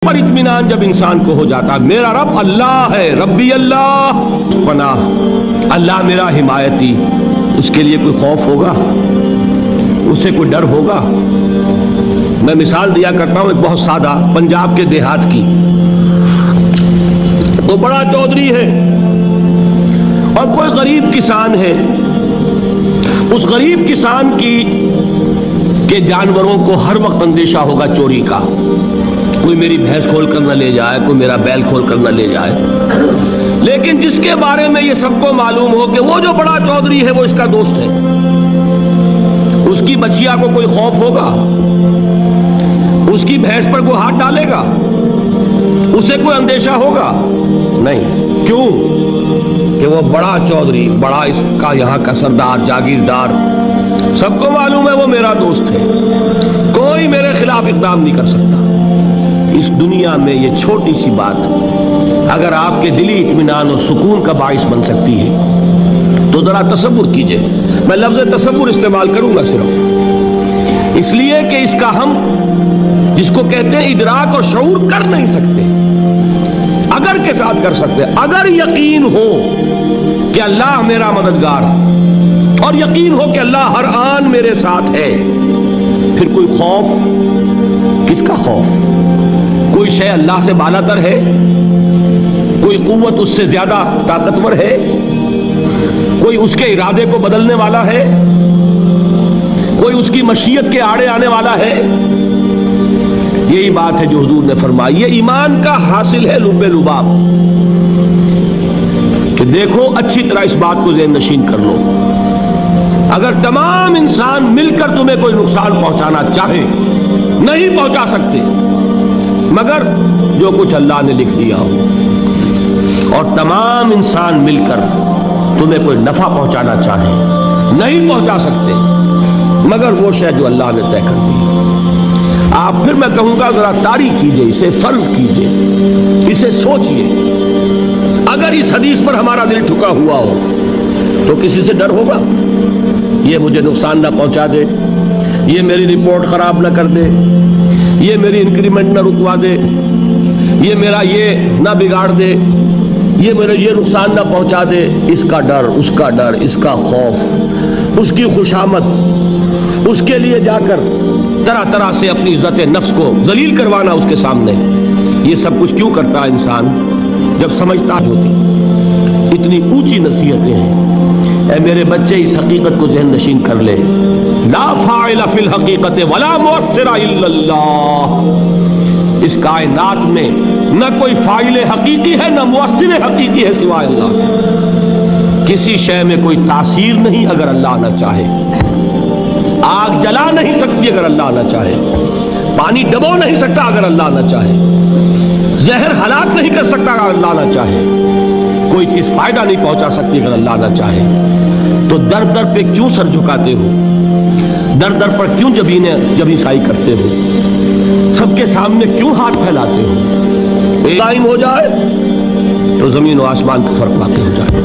پر اطمینان جب انسان کو ہو جاتا، میرا رب اللہ ہے، ربی اللہ، پناہ اللہ میرا حمایتی، اس کے لیے کوئی خوف ہوگا؟ اس سے کوئی ڈر ہوگا؟ میں مثال دیا کرتا ہوں ایک بہت سادہ، پنجاب کے دیہات کی۔ تو بڑا چودھری ہے اور کوئی غریب کسان ہے۔ اس غریب کسان کے جانوروں کو ہر وقت اندیشہ ہوگا چوری کا، کوئی میری بھینس کھول کر نہ لے جائے، کوئی میرا بیل کھول کر نہ لے جائے۔ لیکن جس کے بارے میں یہ سب کو معلوم ہو کہ وہ جو بڑا چودھری ہے وہ اس کا دوست ہے، اس کی بچیا کو کوئی خوف ہوگا؟ اس کی بھینس پر کوئی ہاتھ ڈالے گا؟ اسے کوئی اندیشہ ہوگا؟ نہیں۔ کیوں؟ کہ وہ بڑا چودھری، بڑا اس کا یہاں کا سردار، جاگیردار، سب کو معلوم ہے وہ میرا دوست ہے، کوئی میرے خلاف اقدام نہیں کر سکتا۔ اس دنیا میں یہ چھوٹی سی بات اگر آپ کے دلی اطمینان اور سکون کا باعث بن سکتی ہے تو ذرا تصور کیجئے۔ میں لفظ تصور استعمال کروں گا صرف اس لیے کہ اس کا ہم جس کو کہتے ہیں ادراک اور شعور کر نہیں سکتے، اگر کے ساتھ کر سکتے۔ اگر یقین ہو کہ اللہ میرا مددگار اور یقین ہو کہ اللہ ہر آن میرے ساتھ ہے، پھر کوئی خوف؟ کس کا خوف؟ کوئی شے اللہ سے بالا تر ہے؟ کوئی قوت اس سے زیادہ طاقتور ہے؟ کوئی اس کے ارادے کو بدلنے والا ہے؟ کوئی اس کی مشیت کے آڑے آنے والا ہے؟ یہی بات ہے جو حضور نے فرمائی، یہ ایمان کا حاصل ہے لب لباب، کہ دیکھو اچھی طرح اس بات کو ذہن نشین کر لو، اگر تمام انسان مل کر تمہیں کوئی نقصان پہنچانا چاہے نہیں پہنچا سکتے، مگر جو کچھ اللہ نے لکھ دیا ہو، اور تمام انسان مل کر تمہیں کوئی نفع پہنچانا چاہے نہیں پہنچا سکتے، مگر وہ شے جو اللہ نے طے کر دی۔ آپ پھر میں کہوں گا ذرا طاری کیجئے، اسے فرض کیجئے، اسے سوچئے۔ اگر اس حدیث پر ہمارا دل ٹھکا ہوا ہو تو کسی سے ڈر ہوگا؟ یہ مجھے نقصان نہ پہنچا دے، یہ میری رپورٹ خراب نہ کر دے، یہ میری انکریمنٹ نہ رکوا دے، یہ میرا یہ نہ بگاڑ دے، یہ میرا یہ نقصان نہ پہنچا دے۔ اس کا ڈر، اس کا ڈر، اس کا خوف، اس کی خوشامد، اس کے لیے جا کر طرح طرح سے اپنی عزت نفس کو ذلیل کروانا اس کے سامنے، یہ سب کچھ کیوں کرتا ہے انسان؟ جب سمجھتا ہوتی اتنی اونچی نصیحتیں ہیں۔ اے میرے بچے، اس حقیقت کو ذہن نشین کر لے، لا فاعل فی الحقیقت ولا مؤثر الا اللہ۔ اس کائنات میں نہ کوئی فاعل حقیقی ہے نہ مؤثر حقیقی ہے سوائے اللہ۔ کسی شے میں کوئی تاثیر نہیں اگر اللہ نہ چاہے، آگ جلا نہیں سکتی اگر اللہ نہ چاہے، پانی ڈبو نہیں سکتا اگر اللہ نہ چاہے، زہر ہلاک نہیں کر سکتا اگر اللہ نہ چاہے، کوئی چیز فائدہ نہیں پہنچا سکتی اگر اللہ نہ چاہے۔ تو در در پہ کیوں سر جھکاتے ہو؟ در در پر کیوں جبیں سائی کرتے ہو؟ سب کے سامنے کیوں ہاتھ پھیلاتے ہو؟ ٹائم ہو جائے تو زمین و آسمان کا فرق واقع ہو جائے۔